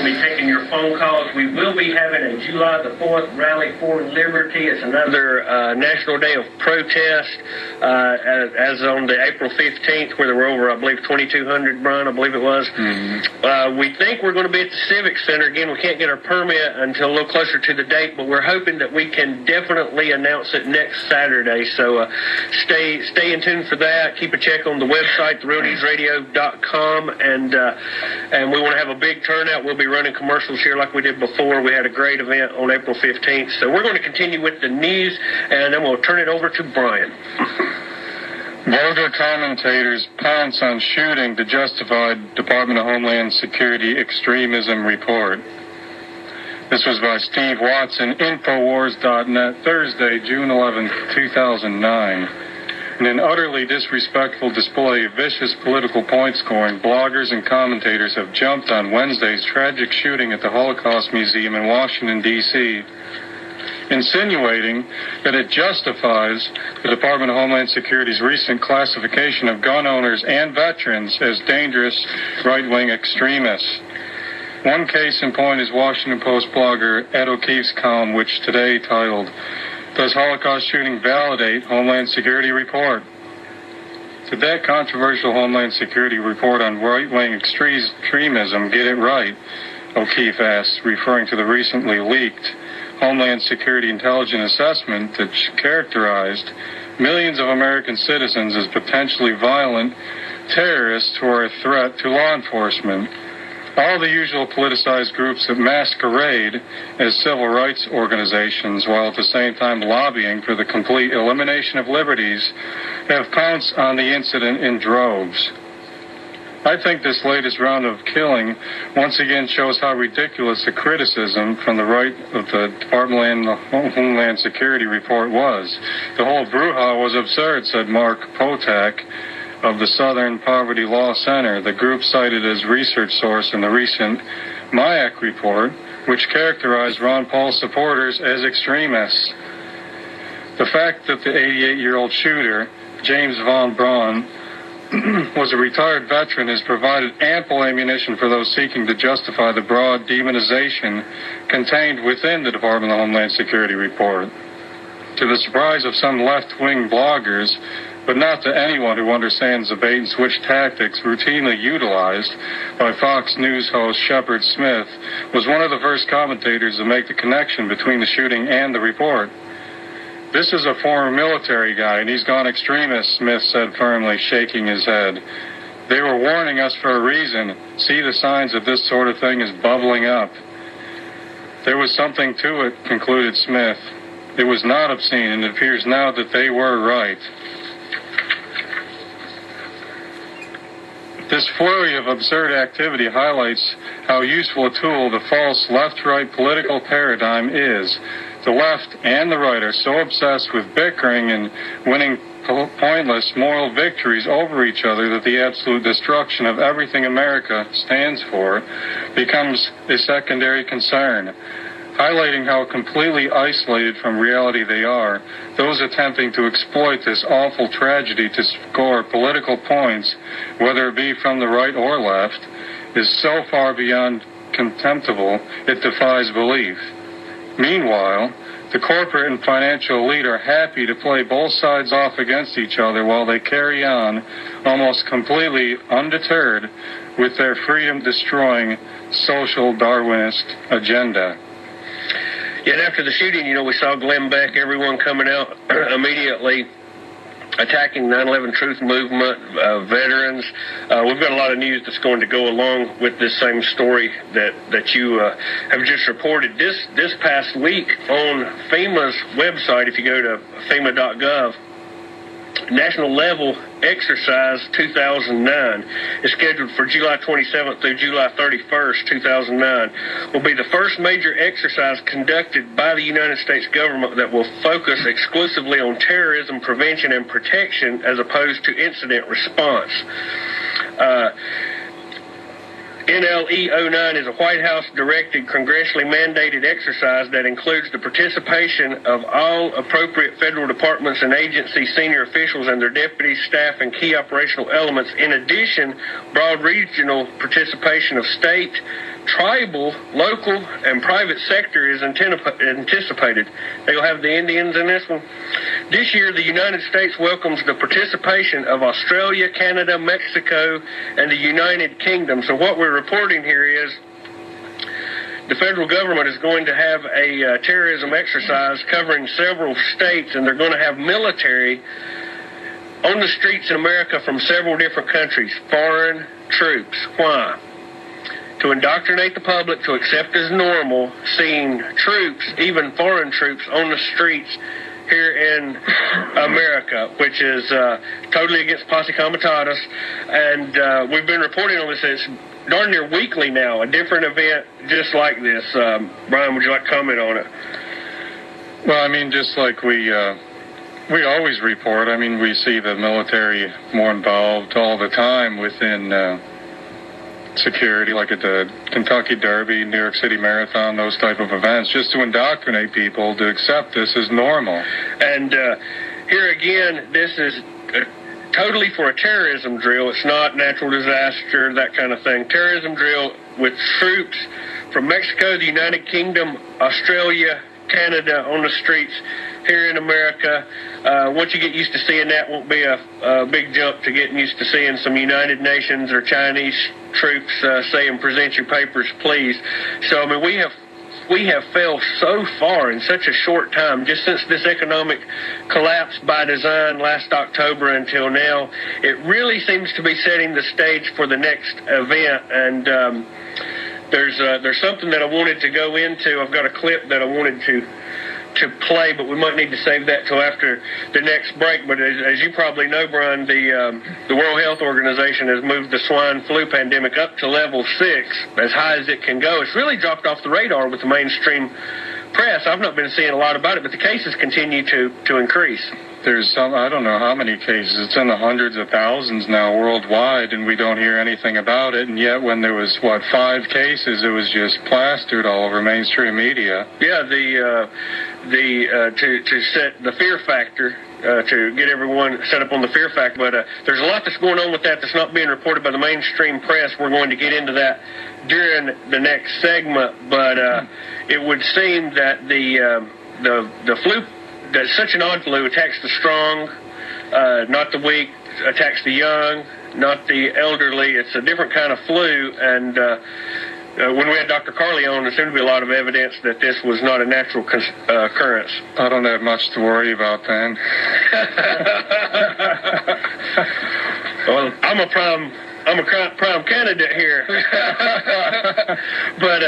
going to be taking your phone calls. We will be having a July the 4th Rally for Liberty. It's another National Day of Protest, as on the April 15th, where there were over, I believe, 2,200, Brian, I believe it was. Mm-hmm. We think we're going to be at the Civic Center. Again, we can't get our permit until a little closer to the date, but we're hoping that we can definitely announce it next Saturday. So stay in tune for that. Keep a check on the website, therealnewsradio.com, and we want to have a big turnout. We'll be running commercials here like we did before. We had a great event on April 15th. So we're going to continue with the news, and then we'll turn it over to Brian. Vulgar commentators pounce on shooting to justify Department of Homeland Security extremism report. This was by Steve Watson, Infowars.net, Thursday, June 11, 2009. In an utterly disrespectful display of vicious political point scoring, bloggers and commentators have jumped on Wednesday's tragic shooting at the Holocaust Museum in Washington, D.C., insinuating that it justifies the Department of Homeland Security's recent classification of gun owners and veterans as dangerous right-wing extremists. One case in point is Washington Post blogger Ed O'Keefe's column, which today titled, "Does Holocaust Shooting Validate Homeland Security Report?" Did that controversial Homeland Security report on right-wing extremism get it right? O'Keefe asked, referring to the recently leaked Homeland Security Intelligence Assessment that characterized millions of American citizens as potentially violent terrorists who are a threat to law enforcement. All the usual politicized groups that masquerade as civil rights organizations while at the same time lobbying for the complete elimination of liberties have pounced on the incident in droves. I think this latest round of killing once again shows how ridiculous the criticism from the right of the Department of Homeland Security report was. The whole brouhaha was absurd, said Mark Potak of the Southern Poverty Law Center, the group cited as research source in the recent MIAC report, which characterized Ron Paul supporters as extremists. The fact that the 88-year-old shooter, James Von Braun, was a retired veteran has provided ample ammunition for those seeking to justify the broad demonization contained within the Department of Homeland Security report. To the surprise of some left-wing bloggers, but not to anyone who understands the bait-and-switch tactics routinely utilized by Fox News host Shepard Smith, was one of the first commentators to make the connection between the shooting and the report. "This is a former military guy, and he's gone extremist," Smith said firmly, shaking his head. "They were warning us for a reason. See the signs that this sort of thing is bubbling up." "There was something to it," concluded Smith. "It was not obscene, and it appears now that they were right." This flurry of absurd activity highlights how useful a tool the false left-right political paradigm is. The left and the right are so obsessed with bickering and winning pointless moral victories over each other that the absolute destruction of everything America stands for becomes a secondary concern. Highlighting how completely isolated from reality they are, those attempting to exploit this awful tragedy to score political points, whether it be from the right or left, is so far beyond contemptible it defies belief. Meanwhile, the corporate and financial elite are happy to play both sides off against each other while they carry on, almost completely undeterred, with their freedom-destroying social Darwinist agenda. Yet after the shooting, we saw Glenn Beck, everyone coming out immediately attacking 9/11 Truth Movement, veterans. We've got a lot of news that's going to go along with this same story that you have just reported. This past week on FEMA's website, if you go to FEMA.gov, National Level Exercise 2009 is scheduled for July 27th through July 31st, 2009. Will be the first major exercise conducted by the United States government that will focus exclusively on terrorism prevention and protection as opposed to incident response. NLE-09 is a White House-directed, congressionally mandated exercise that includes the participation of all appropriate federal departments and agency senior officials and their deputies, staff, and key operational elements. In addition, broad regional participation of state, tribal, local, and private sector is anticipated. They'll have the Indians in this one. This year, the United States welcomes the participation of Australia, Canada, Mexico, and the United Kingdom. So what we're reporting here is the federal government is going to have a terrorism exercise covering several states, and they're going to have military on the streets in America from several different countries, foreign troops. Why? To indoctrinate the public to accept as normal seeing troops, even foreign troops, on the streets here in America, which is totally against posse comitatus. And we've been reporting on this. It's darn near weekly now, a different event just like this. Brian, would you like to comment on it? Well, I mean, just like we always report. I mean, we see the military more involved all the time within security, like at the Kentucky Derby, New York City Marathon, those type of events, just to indoctrinate people to accept this as normal. And here again, this is totally for a terrorism drill. It's not natural disaster, that kind of thing. Terrorism drill with troops from Mexico, the United Kingdom, Australia, Canada on the streets here in America. Once you get used to seeing that, won't be a big jump to getting used to seeing some United Nations or Chinese troops saying, present your papers, please. So, I mean, we have failed so far in such a short time, just since this economic collapse by design last October until now. It really seems to be setting the stage for the next event, and there's something that I wanted to go into. I've got a clip that I wanted to play, but we might need to save that till after the next break. But as you probably know, Brian, the World Health Organization has moved the swine flu pandemic up to level 6, as high as it can go. It's really dropped off the radar with the mainstream press. I've not been seeing a lot about it, but the cases continue to increase. There's some, I don't know how many cases. It's in the hundreds of thousands now worldwide, and we don't hear anything about it. And yet when there was, 5 cases, it was just plastered all over mainstream media. Yeah, to set the fear factor, to get everyone set up on the fear factor. But there's a lot that's going on with that's not being reported by the mainstream press. We're going to get into that during the next segment. But it would seem that the flu, that such an odd flu, attacks the strong, not the weak, attacks the young, not the elderly. It's a different kind of flu, and when we had Dr. Carley on, there seemed to be a lot of evidence that this was not a natural occurrence. I don't have much to worry about then. Well, I'm a prime candidate here. But,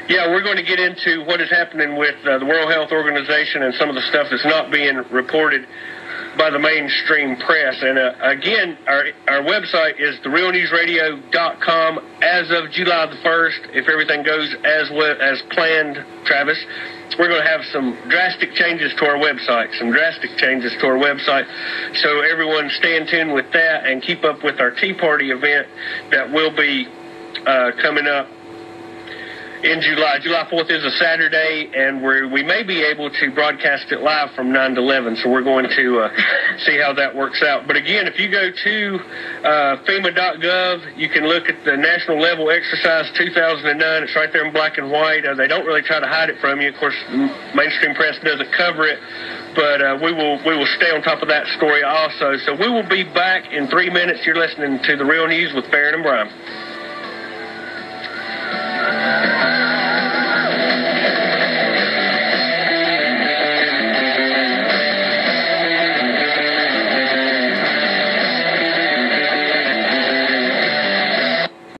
yeah, we're going to get into what is happening with the World Health Organization and some of the stuff that's not being reported by the mainstream press. And, again, our website is therealnewsradio.com as of July the 1st. If everything goes as planned, Travis, we're going to have some drastic changes to our website, So everyone stay in tune with that and keep up with our Tea Party event that will be coming up in July. July 4th is a Saturday, and we may be able to broadcast it live from 9 to 11, so we're going to see how that works out. But again, if you go to FEMA.gov, you can look at the National Level Exercise 2009. It's right there in black and white. They don't really try to hide it from you. Of course, the mainstream press doesn't cover it, but we will stay on top of that story also. So we will be back in 3 minutes. You're listening to The Real News with Farron and Brian.